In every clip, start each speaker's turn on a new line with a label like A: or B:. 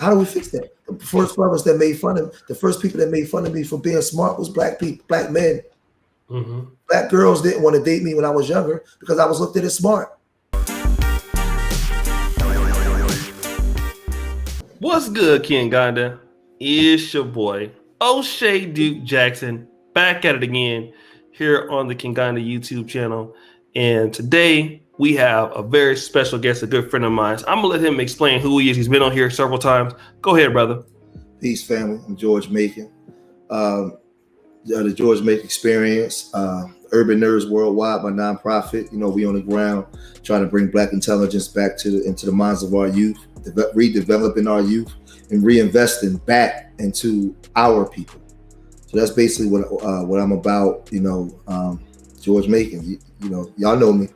A: How do we fix that? The first brothers that made fun of the first people that made fun of me for being smart was black people, black men.
B: Mm-hmm.
A: Black girls didn't want to date me when I was younger because I was looked at as smart.
B: What's good, Kinganda? It's your boy, O'Shea Duke Jackson, back at it again here on the Kinganda YouTube channel. And today we have a very special guest, a good friend of mine. So I'm going to let him explain who he is. He's been on here several times. Go ahead, brother.
A: Peace, family. I'm George Macon. The George Macon Experience, Urban Nerds Worldwide, my nonprofit. You know, we on the ground trying to bring black intelligence back into the minds of our youth, redeveloping our youth and reinvesting back into our people. So that's basically what I'm about. You know, George Macon. You know, y'all know me.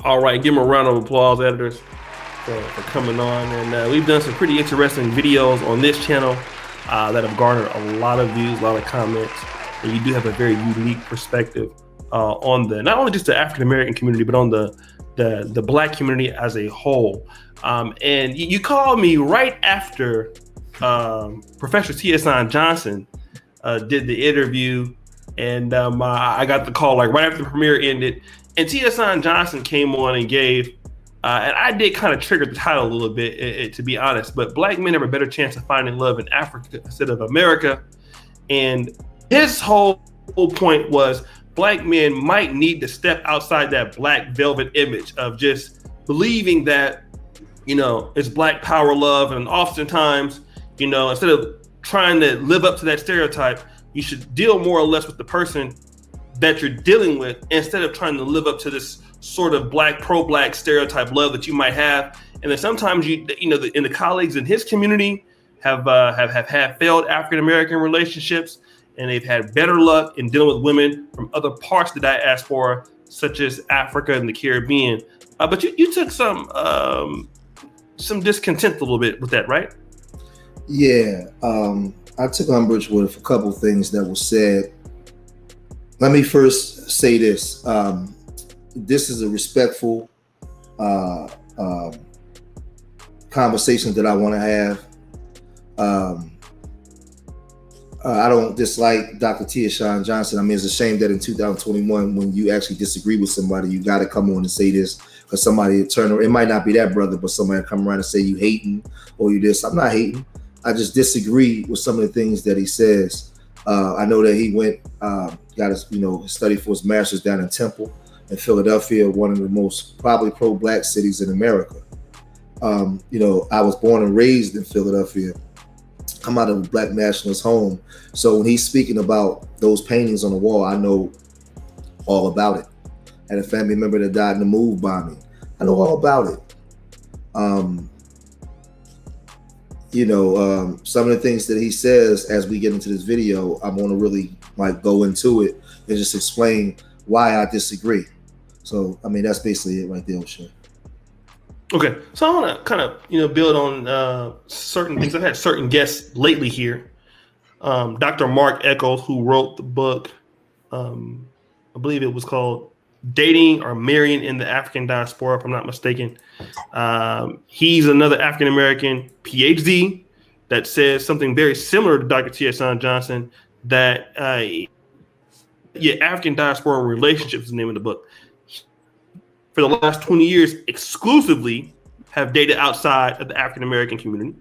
B: All right, give him a round of applause, editors, for coming on. And we've done some pretty interesting videos on this channel that have garnered a lot of views, a lot of comments, and you do have a very unique perspective on not only just the African American community, but on the black community as a whole. And you called me right after Professor T.S. Johnson did the interview, and I got the call like right after the premiere ended, and T.S. Johnson came on and gave. And I did kind of trigger the title a little bit, to be honest, but black men have a better chance of finding love in Africa instead of America. And his whole point was black men might need to step outside that black velvet image of just believing that, you know, it's black power love. And oftentimes, you know, instead of trying to live up to that stereotype, you should deal more or less with the person that you're dealing with instead of trying to live up to this sort of pro-black stereotype love that you might have. And then sometimes the colleagues in his community have had failed African-American relationships, and they've had better luck in dealing with women from other parts of the diaspora, such as Africa and the Caribbean. But you took some discontent a little bit with that, right?
A: Yeah, I took umbrage with a couple of things that were said. Let me first say this. This is a respectful conversation that I want to have. I don't dislike Dr. T.S. Johnson. I mean, it's a shame that in 2021, when you actually disagree with somebody, you got to come on and say this, because somebody it might not be that brother, but somebody come around and say you hating or you this. I'm not hating. I just disagree with some of the things that he says. I know that he went, got his, study for his master's down in Temple in Philadelphia, one of the most probably pro-black cities in America. I was born and raised in Philadelphia. I'm out of a black nationalist home. So when he's speaking about those paintings on the wall, I know all about it. I had a family member that died in the MOVE bombing. I know all about it. Some of the things that he says as we get into this video, I want to really go into it and just explain why I disagree. So, I mean, that's basically it right there, O'Shea.
B: Okay, so I want to kind of, build on certain things. I've had certain guests lately here. Dr. Mark Echols, who wrote the book, I believe it was called Dating or Marrying in the African Diaspora, if I'm not mistaken. He's another African-American PhD that says something very similar to Dr. T.S. Johnson, that African Diaspora Relationships is the name of the book. For the last 20 years, exclusively have dated outside of the African-American community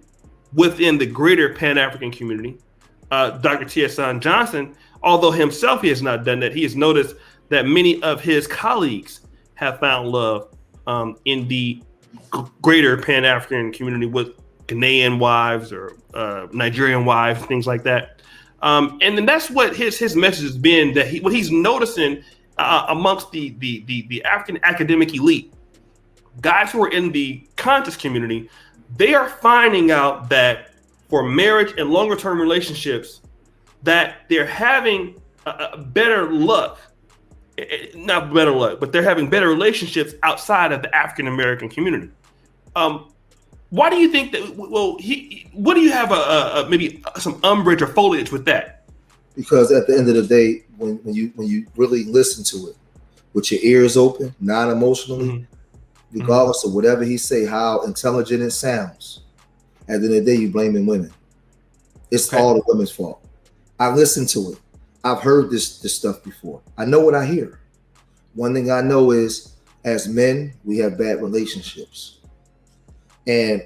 B: within the greater Pan-African community. Dr. T.S. Johnson, although himself he has not done that, he has noticed that many of his colleagues have found love in the greater Pan-African community with Ghanaian wives or Nigerian wives, things like that. And then that's what his message has been, that what he's noticing amongst the African academic elite, guys who are in the conscious community, they are finding out that for marriage and longer term relationships, that they're having a better luck. Not better luck, but they're having better relationships outside of the African American community. Why do you think that? Well, what do you have maybe some umbrage or foliage with that?
A: Because at the end of the day, when you really listen to it with your ears open, non-emotionally, regardless of whatever he say, how intelligent it sounds. At the end of the day, you blaming women. It's all the women's fault. I listened to it. I've heard this stuff before. I know what I hear. One thing I know is, as men, we have bad relationships. And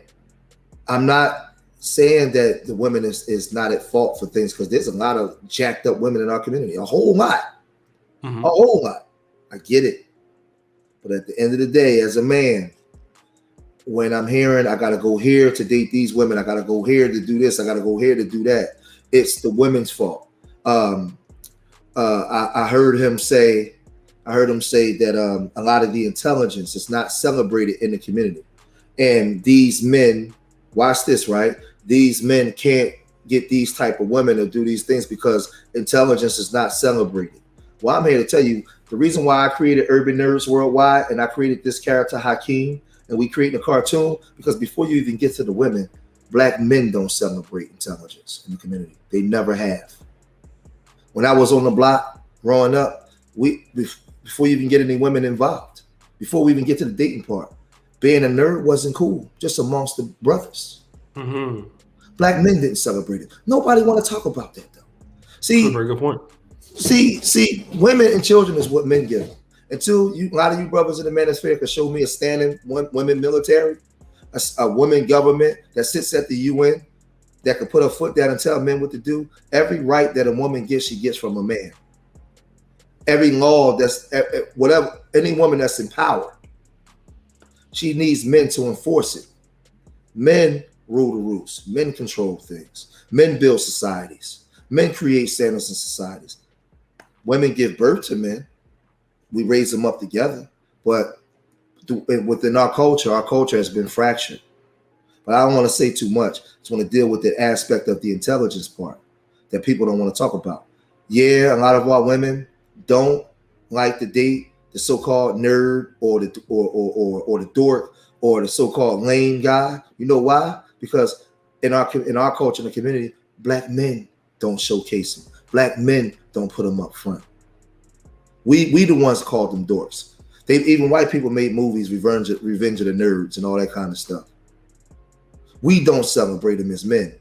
A: I'm not saying that the women is not at fault for things, because there's a lot of jacked up women in our community. A whole lot. A whole lot. I get it. But at the end of the day, as a man, when I'm hearing I gotta go here to date these women, I gotta go here to do this, I gotta go here to do that, it's the women's fault. I heard him say that a lot of the intelligence is not celebrated in the community. And these men, watch this, right? These men can't get these type of women to do these things because intelligence is not celebrated. Well, I'm here to tell you, the reason why I created Urban Nerds Worldwide and I created this character, Hakeem, and we created a cartoon, because before you even get to the women, Black men don't celebrate intelligence in the community. They never have. When I was on the block growing up, before you even get any women involved, before we even get to the dating part, being a nerd wasn't cool, just amongst the brothers. Black men didn't celebrate it. Nobody want to talk about that though. See,
B: that's a very good point.
A: See, women and children is what men give. Until a lot of you brothers in the manosphere can show me a standing women military, a women government that sits at the UN that can put her foot down and tell men what to do. Every right that a woman gets, she gets from a man. Every law whatever, any woman that's in power, she needs men to enforce it. Men rule the roost. Men control things. Men build societies. Men create standards in societies. Women give birth to men. We raise them up together. But within our culture has been fractured. But I don't want to say too much. I just want to deal with the aspect of the intelligence part that people don't want to talk about. Yeah, a lot of our women don't like to date the so-called nerd or the dork or the so-called lame guy. You know why? Because in our culture, in the community, Black men don't showcase them. Black men don't put them up front. We the ones called them dorks. Even white people made movies, Revenge of the Nerds and all that kind of stuff. We don't celebrate them as men.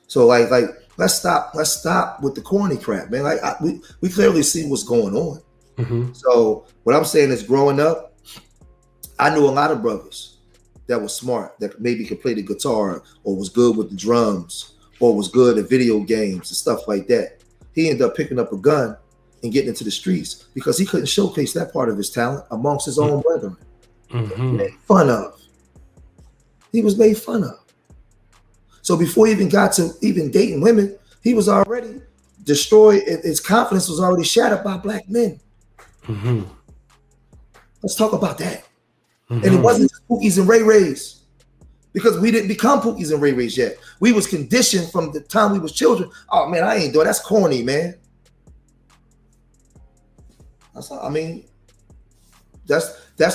A: So like let's stop with the corny crap, man. Like we clearly see what's going on. So what I'm saying is, growing up, I knew a lot of brothers that were smart, that maybe could play the guitar or was good with the drums or was good at video games and stuff like that. He ended up picking up a gun and getting into the streets because he couldn't showcase that part of his talent amongst his own brethren. Made fun of. He was made fun of. So before he even got to even dating women, he was already destroyed. His confidence was already shattered by Black men. Let's talk about that. And it wasn't just Pookies and Ray Rays, because we didn't become Pookies and Ray Rays yet. We was conditioned from the time we was children. Oh man, I ain't doing that's corny, man. That's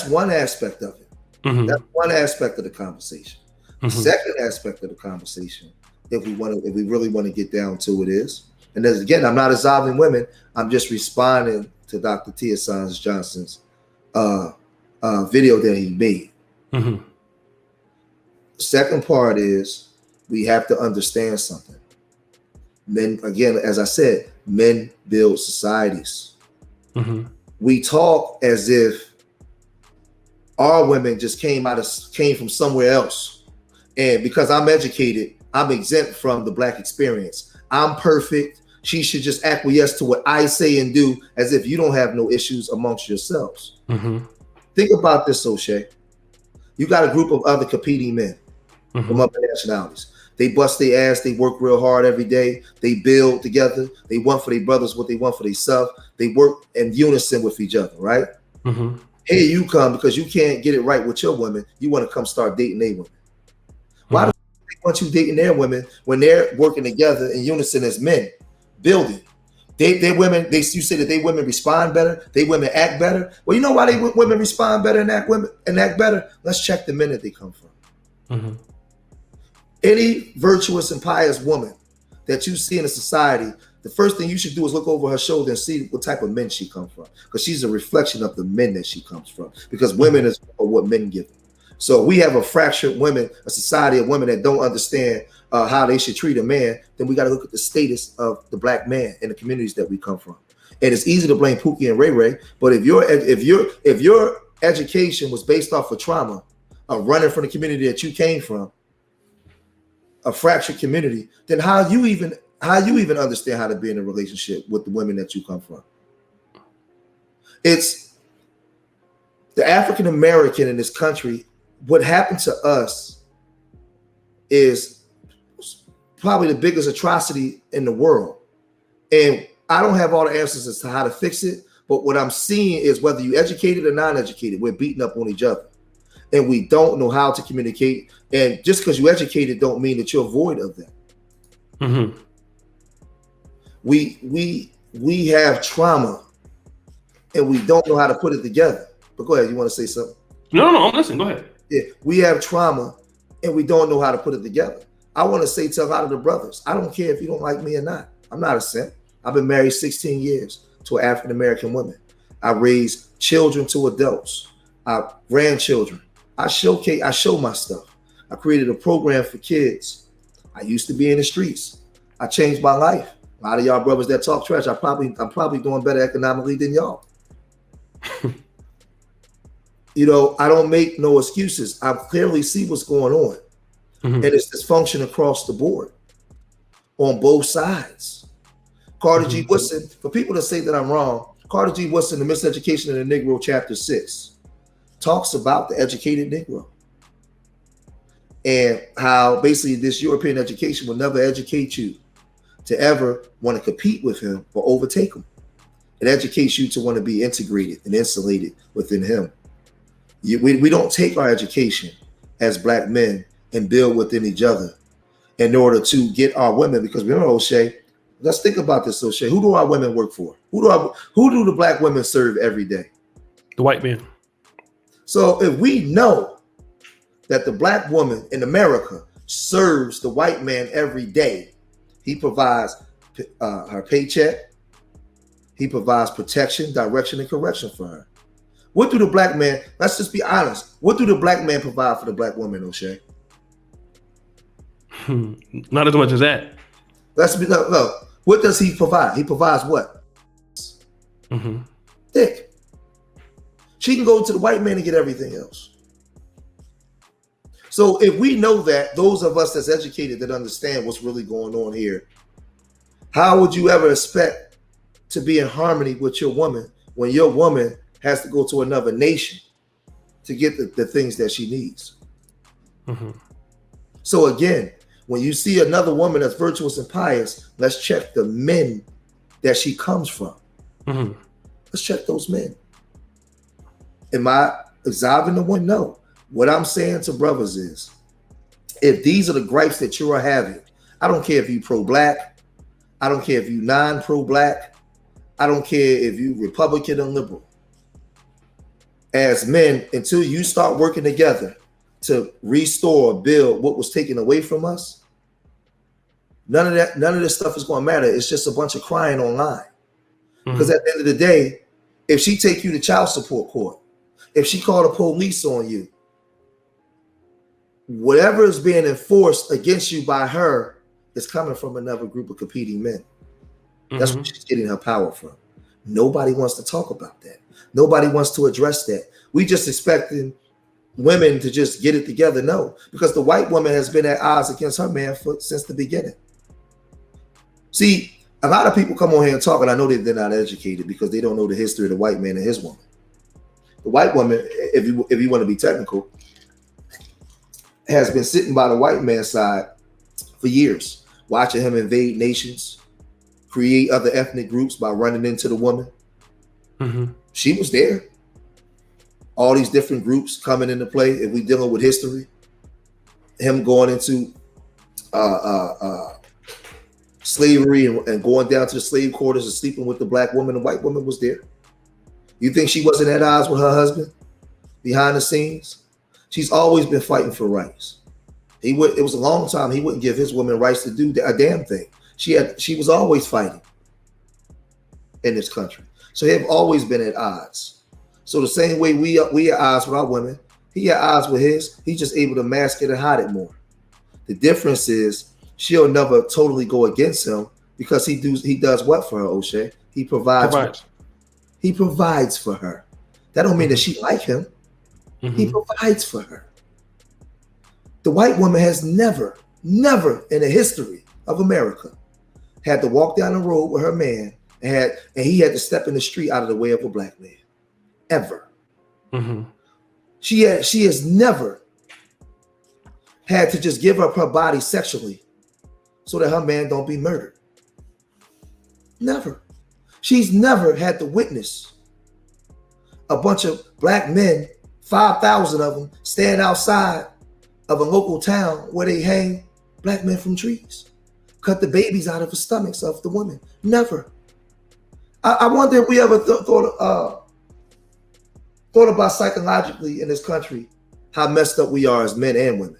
A: one aspect of it. That's one aspect of the conversation. The second aspect of the conversation, if we really want to get down to it, is, and as again, I'm not absolving women. I'm just responding to Dr. Tia Johnson's video that he made. Second part is, we have to understand something. Men, again, as I said, men build societies. We talk as if our women just came from somewhere else, and because I'm educated, I'm exempt from the Black experience. I'm perfect. She should just acquiesce to what I say and do, as if you don't have no issues amongst yourselves. Think about this, O'Shea. You got a group of other competing men from other nationalities. They bust their ass. They work real hard every day. They build together. They want for their brothers what they want for themselves. They work in unison with each other, right? Here you come, because you can't get it right with your women. You want to come start dating their women. Why do they want you dating their women when they're working together in unison as men, building? They women, you say that they women respond better, they women act better. Well, you know why they women respond better and act better? Let's check the men that they come from. Any virtuous and pious woman that you see in a society the first thing you should do is look over her shoulder and see what type of men she comes from, because she's a reflection of the men that she comes from, because women is what men give them. So we have a fractured women, a society of women that don't understand how they should treat a man. Then we got to look at the status of the black man in the communities that we come from. And it's easy to blame Pookie and Ray Ray, but if your education was based off of trauma, of running from the community that you came from, a fractured community, then how you even understand how to be in a relationship with the women that you come from? It's the African American in this country. What happened to us is probably the biggest atrocity in the world. And I don't have all the answers as to how to fix it, but what I'm seeing is whether you educated or non-educated, we're beating up on each other. And we don't know how to communicate. And just because you educated don't mean that you're void of that.
B: Mm-hmm.
A: We have trauma and we don't know how to put it together. But go ahead, you want to say something?
B: No, I'm listening. Go ahead.
A: Yeah, we have trauma and we don't know how to put it together. I want to say to a lot of the brothers, I don't care if you don't like me or not. I'm not a simp. I've been married 16 years to an African-American woman. I raised children to adults, grandchildren. I show my stuff. I created a program for kids. I used to be in the streets. I changed my life. A lot of y'all brothers that talk trash, I'm probably doing better economically than y'all. You know, I don't make no excuses. I clearly see what's going on. Mm-hmm. And it's dysfunction across the board on both sides. Carter G. Woodson, for people to say that I'm wrong, Carter G. Woodson, The Miseducation of the Negro, Chapter 6, talks about the educated Negro and how basically this European education will never educate you to ever want to compete with him or overtake him. It educates you to want to be integrated and insulated within him. We don't take our education as black men and build within each other in order to get our women, because remember, O'Shea, let's think about this, O'Shea. Who do our women work for? Who do the black women serve every day?
B: The white men. So
A: if we know that the black woman in America serves the white man every day, he provides her paycheck, he provides protection, direction, and correction for her. What do the black man, let's just be honest, what do the black man provide for the black woman, O'Shea?
B: Not as much as that.
A: No. What does he provide? He provides what?
B: Mm-hmm.
A: Dick. She can go to the white man and get everything else. So if we know that, those of us that's educated that understand what's really going on here, how would you ever expect to be in harmony with your woman when your woman has to go to another nation to get the things that she needs?
B: Mm-hmm.
A: So again, when you see another woman that's virtuous and pious, let's check the men that she comes from.
B: Mm-hmm.
A: Let's check those men. Am I absolving the one? No. What I'm saying to brothers is, if these are the gripes that you are having, I don't care if you pro-black, I don't care if you non-pro-black, I don't care if you Republican or liberal. As men, until you start working together to restore, build what was taken away from us, none of this stuff is going to matter. It's just a bunch of crying online. Because at the end of the day, if she take you to child support court, if she called the police on you, whatever is being enforced against you by her is coming from another group of competing men. That's where she's getting her power from. Nobody wants to talk about that. Nobody wants to address that. We just expecting women to just get it together. No, because the white woman has been at odds against her man since the beginning. See, a lot of people come on here and talk, and I know that they're not educated because they don't know the history of the white man and his woman. The white woman, if you want to be technical, has been sitting by the white man's side for years, watching him invade nations, create other ethnic groups by running into the woman.
B: Mm-hmm.
A: She was there. All these different groups coming into play. If we dealing with history, him going into slavery and going down to the slave quarters and sleeping with the black woman, the white woman was there. You think she wasn't at odds with her husband behind the scenes? She's always been fighting for rights. It was a long time he wouldn't give his woman rights to do a damn thing. She was always fighting in this country. So they've always been at odds. So the same way we at odds with our women, he at odds with his. He's just able to mask it and hide it more. The difference is she'll never totally go against him because he does what for her, O'Shea? He provides. He provides for her. That don't mean that she like him. Mm-hmm. He provides for her. The white woman has never in the history of America had to walk down the road with her man and he had to step in the street out of the way of a black man. Ever. Mm-hmm. She has never had to just give up her body sexually so that her man don't be murdered. Never. She's never had to witness a bunch of black men, 5,000 of them, stand outside of a local town where they hang black men from trees, cut the babies out of the stomachs of the women. Never. I wonder if we ever thought about psychologically in this country how messed up we are as men and women,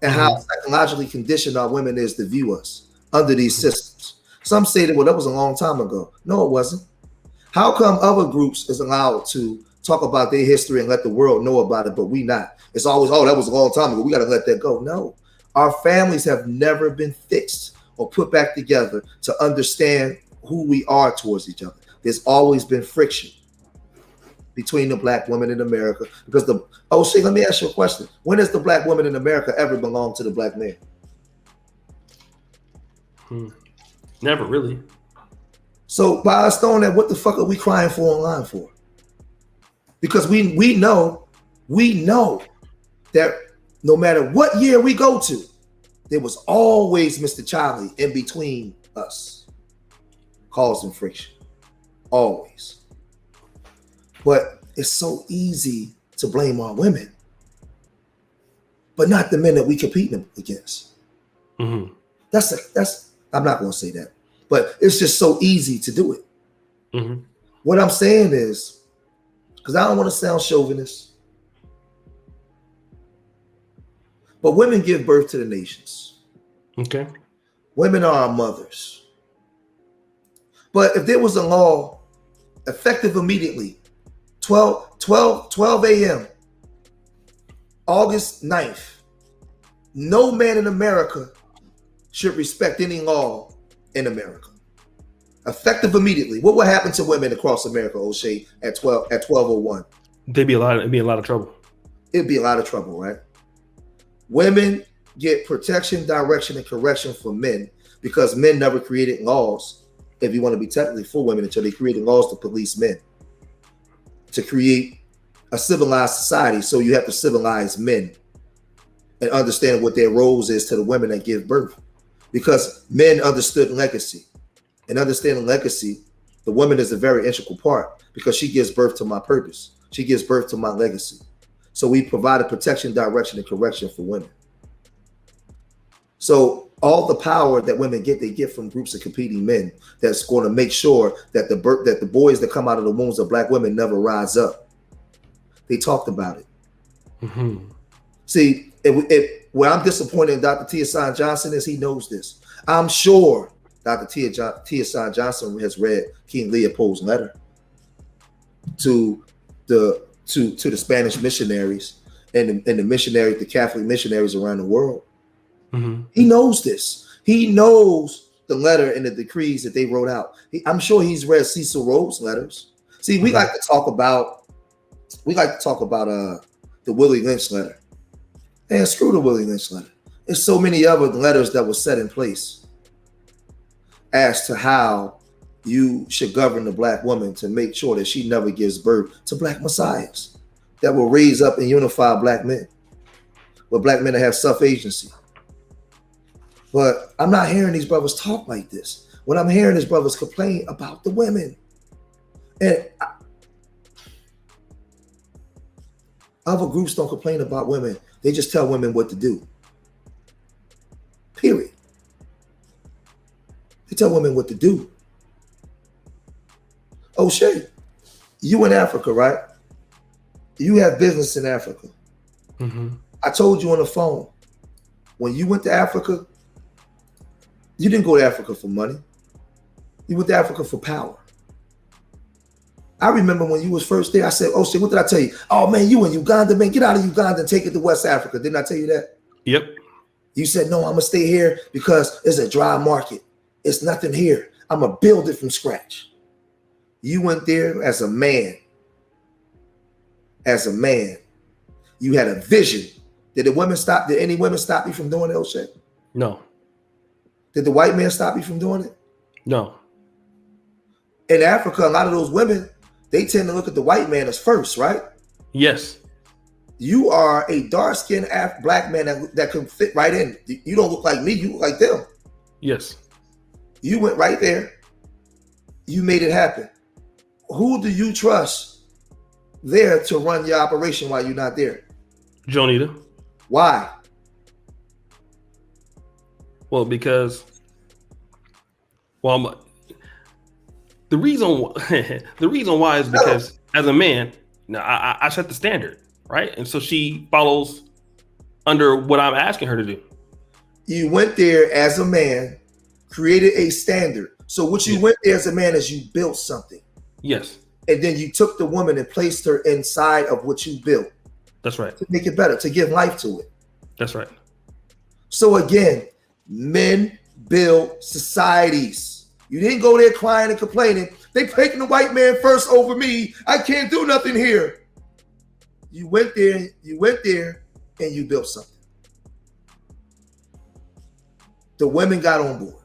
A: and how psychologically conditioned our women is to view us under these systems. Some say that, well, that was a long time ago. No, it wasn't. How come other groups is allowed to talk about their history and let the world know about it, but we not? It's always, oh, that was a long time ago. We got to let that go. No, our families have never been fixed or put back together to understand who we are towards each other. There's always been friction between the black women in America because see, let me ask you a question. When has the black woman in America ever belonged to the black man?
B: Never really.
A: So by us throwing that, what the fuck are we crying for online for? Because we know that no matter what year we go to, there was always Mr. Charlie in between us, causing friction. Always. But it's so easy to blame our women, but not the men that we compete against. Mm-hmm. That's I'm not going to say that, but it's just so easy to do it. Mm-hmm. What I'm saying is, because I don't want to sound chauvinist, but women give birth to the nations. Okay. Women are our mothers. But if there was a law effective immediately, 12 a.m., August 9th, no man in America should respect any law in America. Effective immediately. What would happen to women across America, O'Shea, at 12:01?
B: It'd be a lot of trouble.
A: It'd be a lot of trouble, right? Women get protection, direction, and correction from men because men never created laws, if you want to be technically for women, until they created laws to police men, to create a civilized society. So you have to civilize men and understand what their roles is to the women that give birth, because men understood legacy. And understanding legacy, the woman is a very integral part because she gives birth to my purpose. She gives birth to my legacy. So we provided protection, direction, and correction for women. So all the power that women get, they get from groups of competing men that's going to make sure that the boys that come out of the wombs of black women never rise up. They talked about it. Mm-hmm. See, where I'm disappointed in Dr. Tia Johnson is he knows this. I'm sure Dr. Tia Johnson has read King Leopold's letter to the Spanish missionaries and the Catholic missionaries around the world. Mm-hmm. He knows this. He knows the letter and the decrees that they wrote out. I'm sure he's read Cecil Rhodes' letters. See, we like to talk about the Willie Lynch letter. And screw the Willie Lynch letter. There's so many other letters that were set in place as to how you should govern the black woman to make sure that she never gives birth to black messiahs that will raise up and unify black men, where black men that have self-agency. But I'm not hearing these brothers talk like this. What I'm hearing is brothers complain about the women. And other groups don't complain about women. They just tell women what to do. Period. They tell women what to do. O'Shea, you in Africa, right? You have business in Africa. Mm-hmm. I told you on the phone, when you went to Africa, you didn't go to Africa for money. You went to Africa for power. I remember when you was first there, I said, oh shit, what did I tell you? Oh man, you in Uganda, man, get out of Uganda and take it to West Africa. Didn't I tell you that?
B: Yep.
A: You said, no, I'm gonna stay here because it's a dry market. It's nothing here. I'm gonna build it from scratch. You went there as a man. As a man. You had a vision. Did any women stop you from doing that shit?
B: No.
A: Did the white man stop you from doing it?
B: No.
A: In Africa, a lot of those women, they tend to look at the white man as first, right?
B: Yes.
A: You are a dark-skinned black man that can fit right in. You don't look like me, you look like them.
B: Yes.
A: You went right there. You made it happen. Who do you trust there to run your operation while you're not there?
B: Jonita.
A: Why?
B: Well, because, well, the reason why is because as a man, I set the standard, right? And so she follows under what I'm asking her to do.
A: You went there as a man, created a standard. So what you went there as a man is you built something.
B: Yes.
A: And then you took the woman and placed her inside of what you built.
B: That's right.
A: To make it better, to give life to it.
B: That's right.
A: So again, men build societies. You didn't go there crying and complaining. They taking the white man first over me. I can't do nothing here. You went there and you built something. The women got on board.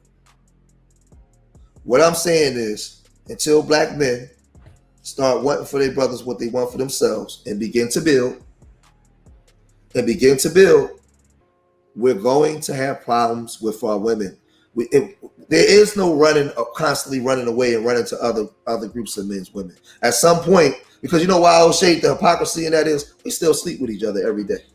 A: What I'm saying is, until black men start wanting for their brothers what they want for themselves and begin to build, we're going to have problems with our women. There is no constantly running away and running to other groups of men's women. At some point, because you know why O'Shea, the hypocrisy in that is, we still sleep with each other every day.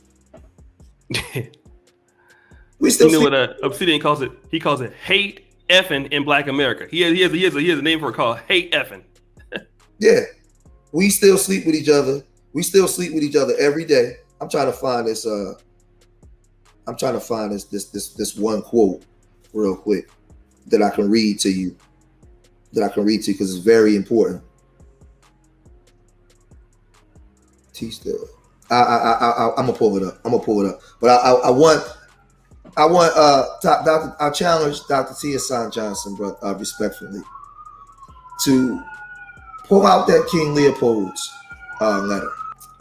A: We still
B: you know what Obsidian calls it? He calls it hate effing in Black America. He has a name for it called hate effing.
A: Yeah, we still sleep with each other. We still sleep with each other every day. I'm trying to find this. This one quote real quick that I can read to you. Because it's very important. Teach the. I'm gonna pull it up. But I want I challenge Dr. Tia San Johnson, respectfully, to pull out that King Leopold's letter.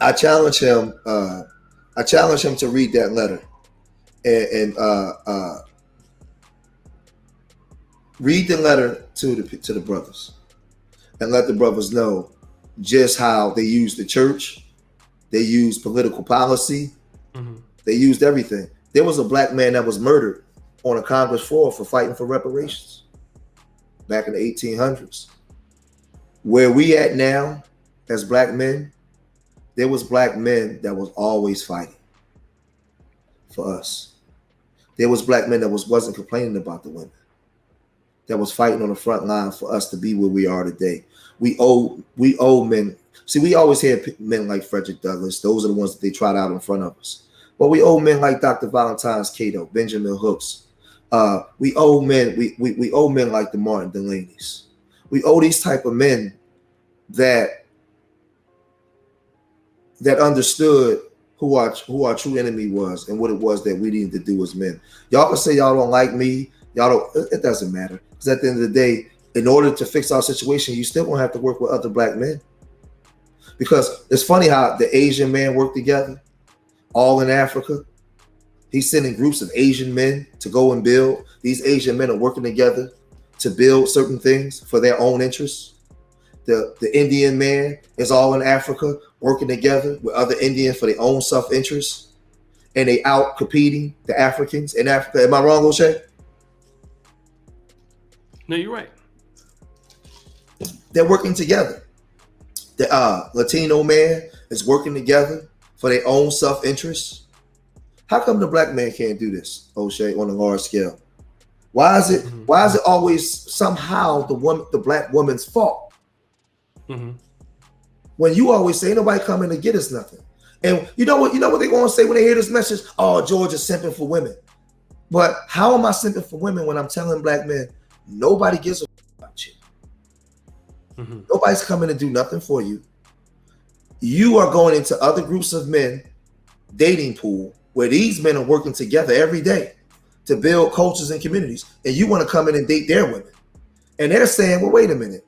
A: I challenge him to read that letter and read the letter to the brothers and let the brothers know just how they used the church, they used political policy, they used everything. There was a black man that was murdered on a Congress floor for fighting for reparations back in the 1800s. Where we at now as black men, there was black men that was always fighting for us. There was black men that wasn't complaining about the women, that was fighting on the front line for us to be where we are today. We owe men. See, we always had men like Frederick Douglass. Those are the ones that they trot out in front of us. But we owe men like Dr. Valentine's Cato, Benjamin Hooks. We owe men. We owe men like the Martin Delaney's. We owe these type of men that understood who our true enemy was and what it was that we needed to do as men. Y'all can say y'all don't like me. Y'all don't. It doesn't matter, because at the end of the day, in order to fix our situation, you still gonna have to work with other black men. Because it's funny how the Asian men work together, all in Africa. He's sending groups of Asian men to go and build. These Asian men are working together to build certain things for their own interests. The Indian man is all in Africa working together with other Indians for their own self-interest. And they out competing the Africans in Africa. Am I wrong, O'Shea?
B: No, you're right.
A: They're working together. The Latino man is working together for their own self-interest. How come the black man can't do this, O'Shea, on a large scale? Why is it always somehow the black woman's fault? When you always say, ain't nobody coming to get us nothing. And you know what they're gonna say when they hear this message? Oh, George is simping for women. But how am I simping for women when I'm telling black men nobody gives a about you? Nobody's coming to do nothing for you. You are going into other groups of men dating pool where these men are working together every day to build cultures and communities, and you want to come in and date their women. And they're saying, well, wait a minute.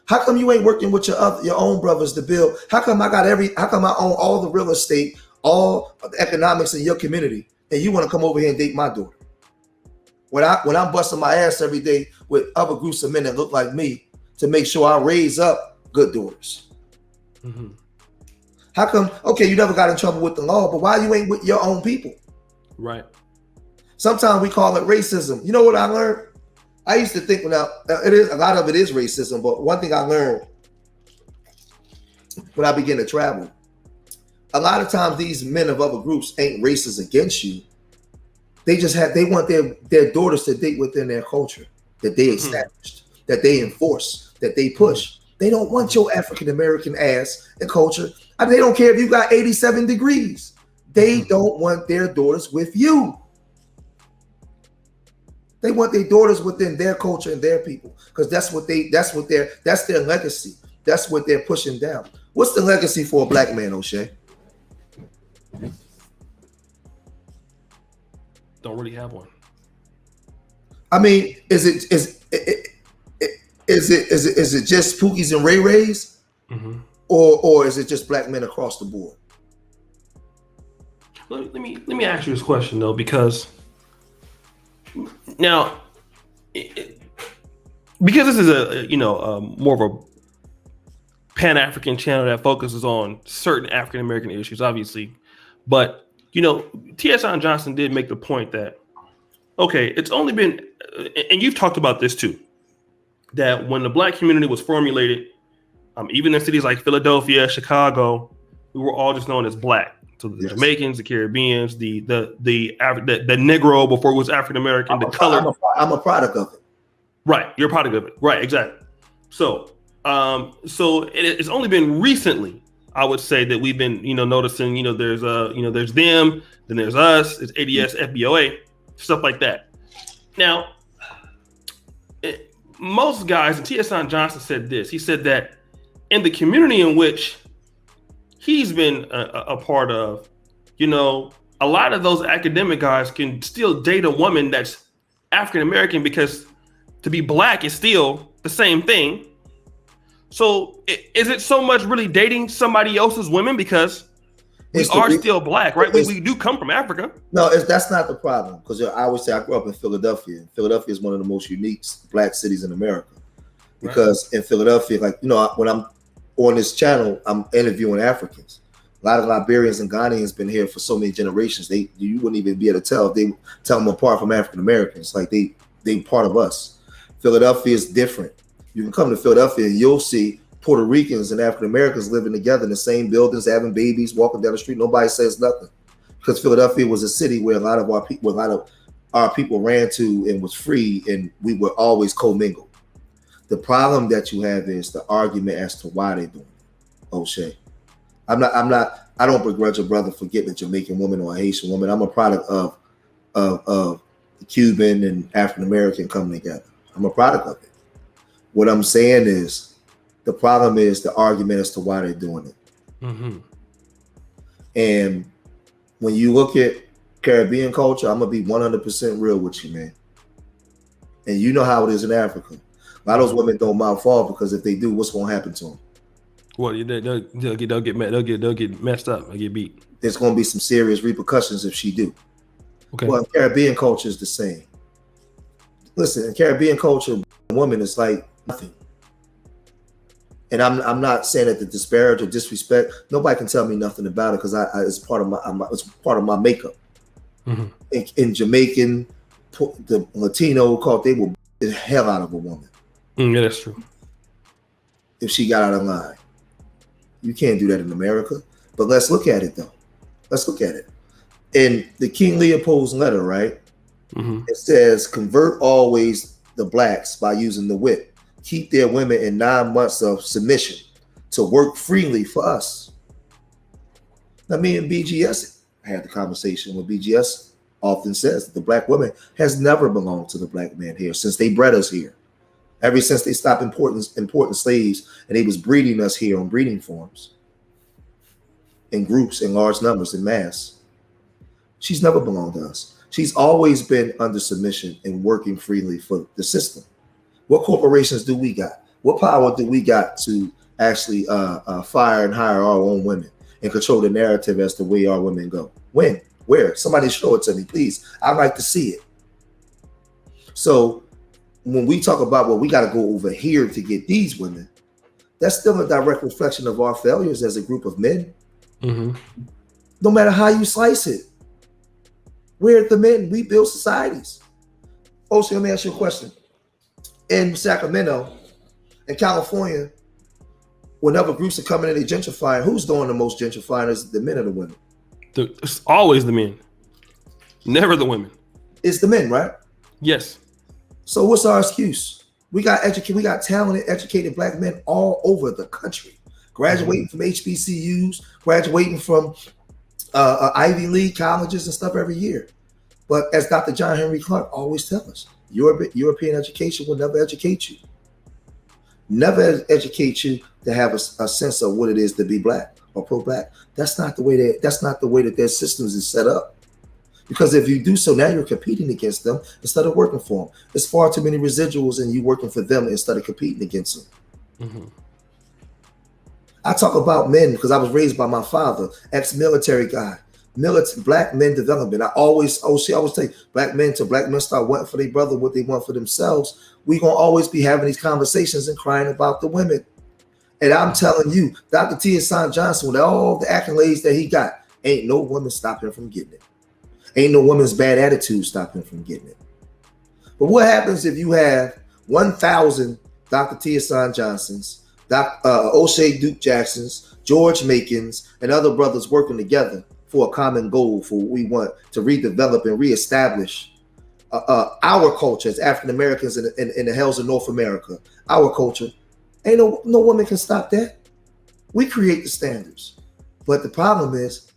A: How come you ain't working with your own brothers to build? How come I own all the real estate, all of the economics in your community, and you want to come over here and date my daughter? When I'm busting my ass every day with other groups of men that look like me to make sure I raise up good daughters. How come, okay, you never got in trouble with the law, but why you ain't with your own people?
B: Right.
A: Sometimes we call it racism. You know what I learned? I used to think, a lot of it is racism, but one thing I learned when I began to travel, a lot of times these men of other groups ain't racist against you. They want their daughters to date within their culture that they established, that they enforce, that they push. They don't want your African American ass and culture. I mean, they don't care if you got 87 degrees. They don't want their daughters with you. They want their daughters within their culture and their people, because that's their legacy. That's what they're pushing down. What's the legacy for a black man, O'Shea?
B: Don't really have one.
A: I mean, is it just Pookies and Ray Rays, or is it just black men across the board?
B: Let me ask you this question though, because now, because this is a more of a Pan-African channel that focuses on certain African American issues, obviously, but T.S. Johnson did make the point that, okay, it's only been, and you've talked about this too, that when the black community was formulated, even in cities like Philadelphia, Chicago, we were all just known as black. So the Jamaicans, the Caribbeans, the Negro before it was African American, the color.
A: I'm a product of it.
B: Right, you're a product of it. Right, exactly. So, it's only been recently, I would say, that we've been, noticing, there's there's them, then there's us, it's ADS, FBOA, stuff like that. Now, most guys, and T.S. Johnson said this. He said that in the community in which he's been a part of, a lot of those academic guys can still date a woman that's African American, because to be black is still the same thing. So is it so much really dating somebody else's women because we are still black, right? We do come from Africa. No,
A: that's not the problem, because I always say I grew up in Philadelphia. Philadelphia is one of the most unique black cities in America, because in Philadelphia, when I'm on this channel, I'm interviewing Africans. A lot of Liberians and Ghanaians been here for so many generations. You wouldn't even be able to tell if they tell them apart from African Americans. Like they part of us. Philadelphia is different. You can come to Philadelphia and you'll see Puerto Ricans and African Americans living together in the same buildings, having babies, walking down the street. Nobody says nothing, because Philadelphia was a city where a lot of our people ran to and was free, and we were always commingled. The problem that you have is the argument as to why they're doing it. O'Shea, I don't begrudge a brother for getting a Jamaican woman or a Haitian woman. I'm a product of the Cuban and African American coming together. I'm a product of it. What I'm saying is, the problem is the argument as to why they're doing it. And when you look at Caribbean culture, I'm gonna be 100% real with you, man. And you know how it is in Africa. A lot of those women don't mouth off, because if they do, what's gonna happen to them?
B: Well, they'll get messed up. They'll get beat.
A: There's gonna be some serious repercussions if she do.
B: Okay.
A: Well, Caribbean culture is the same. Listen, in Caribbean culture, a woman is like nothing. And I'm not saying that to disparage or disrespect. Nobody can tell me nothing about it, because it's part of my makeup. In Jamaican, the Latino cult, they will beat the hell out of a woman.
B: Yeah, that's true.
A: If she got out of line, you can't do that in America. But let's look at it though. Let's look at it. In the King Leopold's letter, right? It says, "Convert always the blacks by using the whip. Keep their women in 9 months of submission to work freely for us." Now, me and BGS had the conversation where BGS often says that the black woman has never belonged to the black man here since they bred us here. Ever since they stopped importing slaves and they was breeding us here on breeding farms in groups, in large numbers, in mass. She's never belonged to us. She's always been under submission and working freely for the system. What corporations do we got? What power do we got to actually fire and hire our own women and control the narrative as to where our women go? When? Where? Somebody show it to me, please. I'd like to see it. So when we talk about, well, we got to go over here to get these women, that's still a direct reflection of our failures as a group of men.
B: Mm-hmm.
A: No matter how you slice it. We're the men. We build societies. Also, let me ask you a question. In Sacramento, in California, whenever groups are coming in, they gentrifying, who's doing the most gentrifying? Is it the men or the women?
B: It's always the men. Never the women.
A: It's the men, right?
B: Yes.
A: So what's our excuse? We got talented, educated black men all over the country, graduating from HBCUs, graduating from Ivy League colleges and stuff every year. But as Dr. John Henry Clarke always tells us, European education will never educate you. Never educate you to have a sense of what it is to be black or pro-black. That's not the way that their systems is set up. Because if you do so, now you're competing against them instead of working for them. There's far too many residuals in you working for them instead of competing against them. Mm-hmm. I talk about men because I was raised by my father, ex-military guy, black men development. I always tell you, black men start wanting for their brother what they want for themselves. We're going to always be having these conversations and crying about the women. And I'm telling you, Dr. T. Hassan Johnson, with all the accolades that he got, ain't no woman stopping him from getting it. Ain't no woman's bad attitude stopping him from getting it. But what happens if you have 1,000 Dr. T. Hassan Johnsons, O'Shea Duke Jacksons, George Makins, and other brothers working together for a common goal for what we want to redevelop and reestablish our culture as African Americans in the hells of North America, our culture. Ain't no woman can stop that. We create the standards. But the problem is,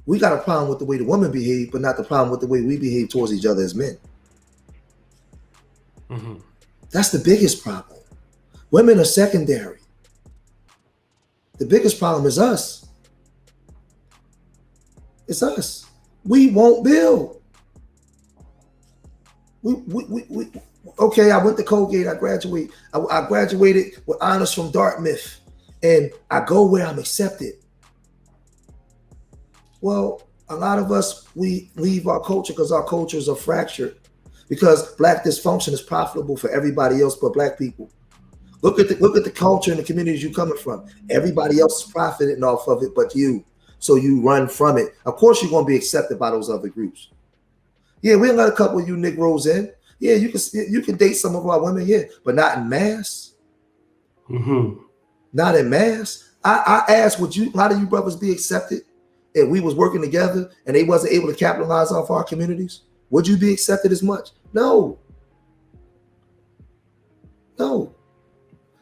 A: we got a problem with the way the women behave, but not the problem with the way we behave towards each other as men. Mm-hmm. That's the biggest problem. Women are secondary. The biggest problem is us. It's us. We won't build. Okay, I went to Colgate. I graduated. I graduated with honors from Dartmouth, and I go where I'm accepted. Well, a lot of us, we leave our culture because our cultures are fractured, because black dysfunction is profitable for everybody else but black people. Look at the culture and the communities you're coming from. Everybody else is profiting off of it but you. So you run from it. Of course, you're going to be accepted by those other groups. Yeah, we let a couple of you Negroes in. Yeah, you can date some of our women, yeah, but not in mass. Mm-hmm. Not in mass. I asked, how do you brothers be accepted if we was working together and they wasn't able to capitalize off our communities? Would you be accepted as much? No.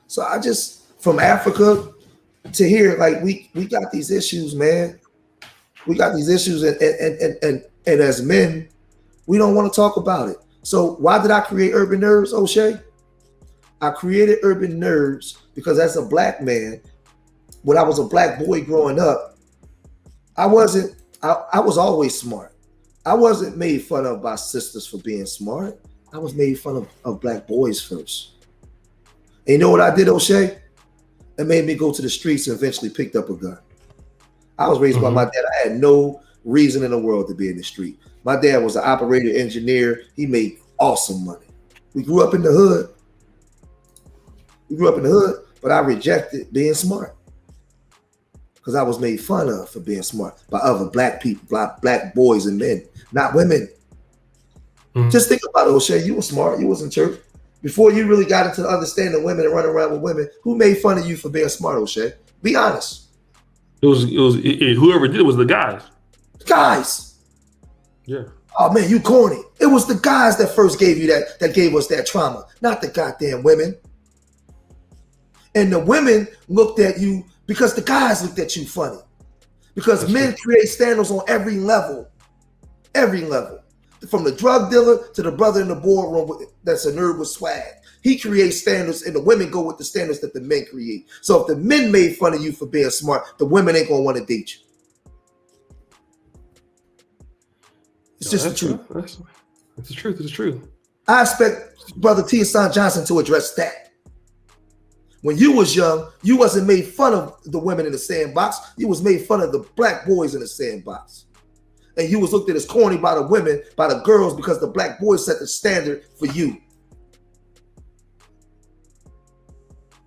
A: So I just, from Africa to here, like we got these issues, man. We got these issues, and as men, we don't want to talk about it. So why did I create Urban Nerds, O'Shea? I created Urban Nerds because as a black man, when I was a black boy growing up, I was always smart. I wasn't made fun of by sisters for being smart. I was made fun of black boys first. And you know what I did, O'Shea? It made me go to the streets and eventually picked up a gun. I was raised by my dad. I had no reason in the world to be in the street. My dad was an operator engineer. He made awesome money. We grew up in the hood. But I rejected being smart because I was made fun of for being smart by other black people, black boys and men, not women. Mm-hmm. Just think about it, O'Shea. You were smart. You was in church. Before you really got into understanding women and running around with women, who made fun of you for being smart, O'Shea? Be honest.
B: It was whoever did it was the guys.
A: Guys.
B: Yeah.
A: Oh man, you corny. It was the guys that first gave you that gave us that trauma, not the goddamn women. And the women looked at you because the guys looked at you funny. Because that's men create standards on every level. Every level. From the drug dealer to the brother in the boardroom that's a nerd with swag. He creates standards, and the women go with the standards that the men create. So if the men made fun of you for being smart, the women ain't gonna want to date you. It's just the truth.
B: It's the truth. It's the truth.
A: I expect Brother Teiason Johnson to address that. When you was young, you wasn't made fun of the women in the sandbox. You was made fun of the black boys in the sandbox. And you was looked at as corny by the women, by the girls, because the black boys set the standard for you.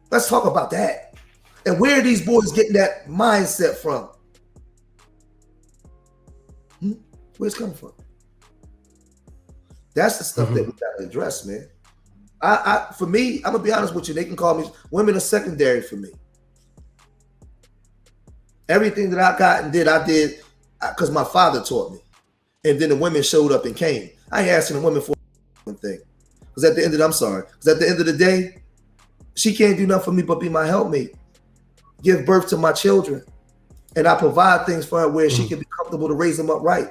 A: Let's talk about that. And where are these boys getting that mindset from? Where's it coming from? That's the stuff that we gotta address, man. For me, I'm gonna be honest with you. They can call me, women are secondary for me. Everything that I got and did, I did because my father taught me. And then the women showed up and came. I ain't asking the women for one thing. Because at the end of the day, she can't do nothing for me but be my helpmate. Give birth to my children. And I provide things for her where she can be comfortable to raise them up right.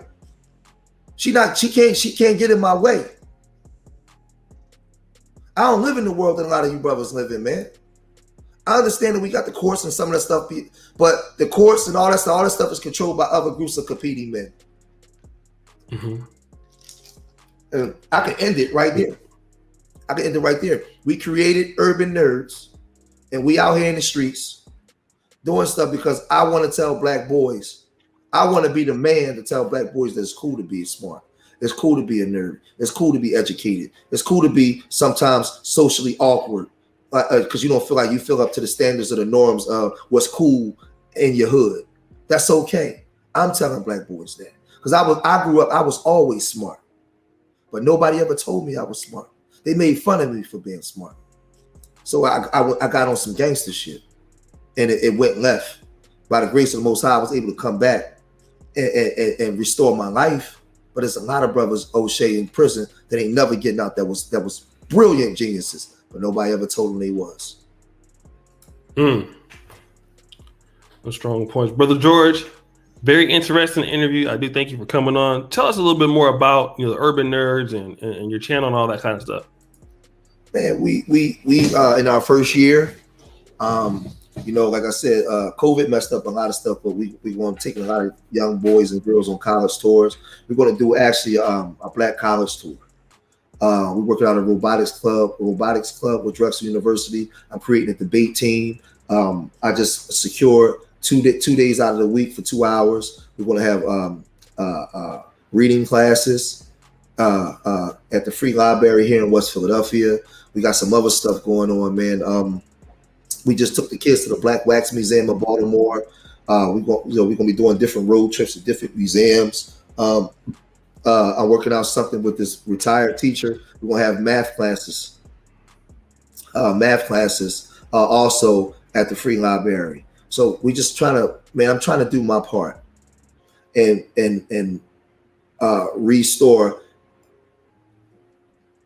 A: She can't get in my way. I don't live in the world that a lot of you brothers live in, man. I understand that we got the courts and some of that stuff, but the courts and all that stuff is controlled by other groups of competing men. And I can end it right there. We created urban nerds, and we out here in the streets doing stuff because I want to tell black boys. I want to be the man to tell black boys that it's cool to be smart. It's cool to be a nerd. It's cool to be educated. It's cool to be sometimes socially awkward because you don't feel like you feel up to the standards or the norms of what's cool in your hood. That's okay. I'm telling black boys that because I grew up, I was always smart, but nobody ever told me I was smart. They made fun of me for being smart. So I got on some gangster shit, and it went left. By the grace of the Most High, I was able to come back and restore my life. But there's a lot of brothers, O'Shea, in prison that ain't never getting out. That was brilliant geniuses, but nobody ever told them they was.
B: Those strong points, Brother George. Very interesting interview. I do thank you for coming on. Tell us a little bit more about the Urban Nerds and your channel and all that kind of stuff.
A: Man, we in our first year, like I said, COVID messed up a lot of stuff, but we want to take a lot of young boys and girls on college tours. We're going to do actually a black college tour. We're working on a robotics club with Drexel University. I'm creating a debate team. I just secured 2 days out of the week for 2 hours. We're going to have reading classes at the Free Library here in West Philadelphia. We got some other stuff going on, man. We just took the kids to the Black Wax Museum of Baltimore. We're going to be doing different road trips to different museums. I'm working out something with this retired teacher. We're going to have math classes also at the Free Library. So we just I'm trying to do my part and restore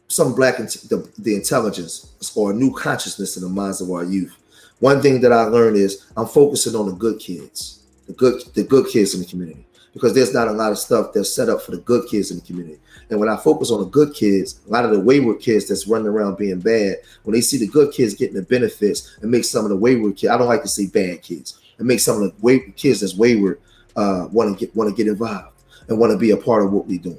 A: some the intelligence or a new consciousness in the minds of our youth. One thing that I learned is I'm focusing on the good kids, the good kids in the community, because there's not a lot of stuff that's set up for the good kids in the community. And when I focus on the good kids, a lot of the wayward kids that's running around being bad, when they see the good kids getting the benefits, it makes some of the wayward kids, I don't like to say bad kids, it makes some of the kids that's wayward want to get involved and want to be a part of what we're doing.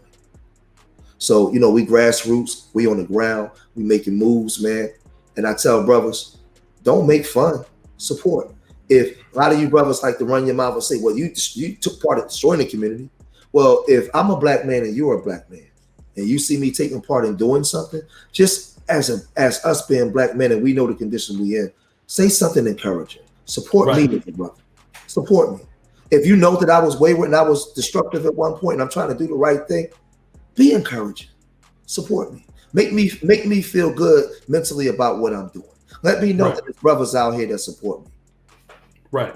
A: So, we grassroots, we on the ground, we making moves, man. And I tell brothers, don't make fun, support. If a lot of you brothers like to run your mouth and say, well, you took part in destroying the community. Well, if I'm a black man and you're a black man and you see me taking part in doing something, just as us being black men and we know the condition we in, say something encouraging. Support me, brother. Support me. If you know that I was wayward and I was destructive at one point and I'm trying to do the right thing, be encouraging. Support me. Make me feel good mentally about what I'm doing. Let me know that there's brothers out here that support me.
B: Right.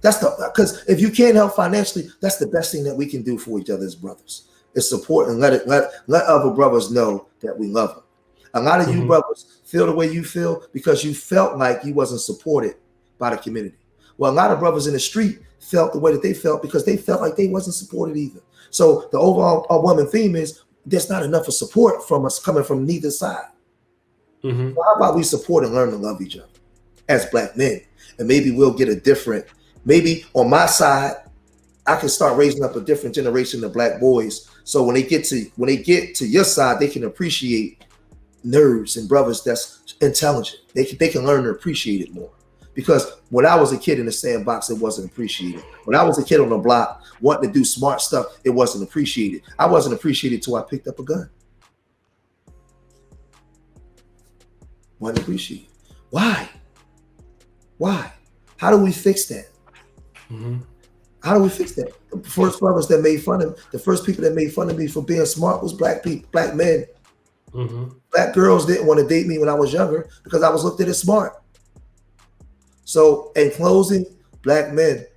A: That's because if you can't help financially, that's the best thing that we can do for each other as brothers. Is support and let other brothers know that we love them. A lot of you brothers feel the way you feel because you felt like you wasn't supported by the community. Well, a lot of brothers in the street felt the way that they felt because they felt like they wasn't supported either. So the overall woman theme is there's not enough of support from us coming from neither side.
B: Mm-hmm.
A: So how about we support and learn to love each other as black men? And maybe we'll get a different, maybe on my side, I can start raising up a different generation of black boys. So when they get to your side, they can appreciate nerds and brothers that's intelligent. They can learn to appreciate it more. Because when I was a kid in the sandbox, it wasn't appreciated. When I was a kid on the block wanting to do smart stuff, it wasn't appreciated. I wasn't appreciated till I picked up a gun. Wasn't appreciated. Why? Why? How do we fix that?
B: Mm-hmm.
A: How do we fix that? The first brothers that made fun of the first people that made fun of me for being smart was black people, black men.
B: Mm-hmm.
A: Black girls didn't want to date me when I was younger because I was looked at as smart. So in closing, black men,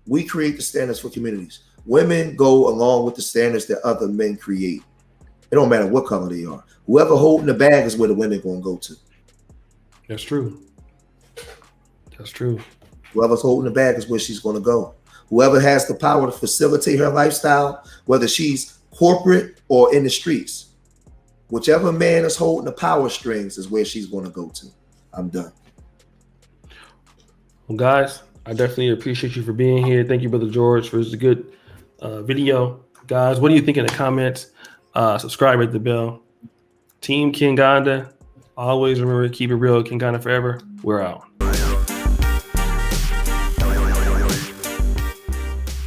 A: we create the standards for communities. Women go along with the standards that other men create. It don't matter what color they are. Whoever holding the bag is where the women gonna go to.
B: That's true. That's true.
A: Whoever's holding the bag is where she's gonna go. Whoever has the power to facilitate her lifestyle, whether she's corporate or in the streets, whichever man is holding the power strings is where she's gonna go to. I'm done.
B: Well, guys, I definitely appreciate you for being here. Thank you, Brother George, for this good video. Guys, what do you think in the comments? Subscribe, hit the bell. Team Kinganda, always remember, keep it real. Kinganda forever. We're out.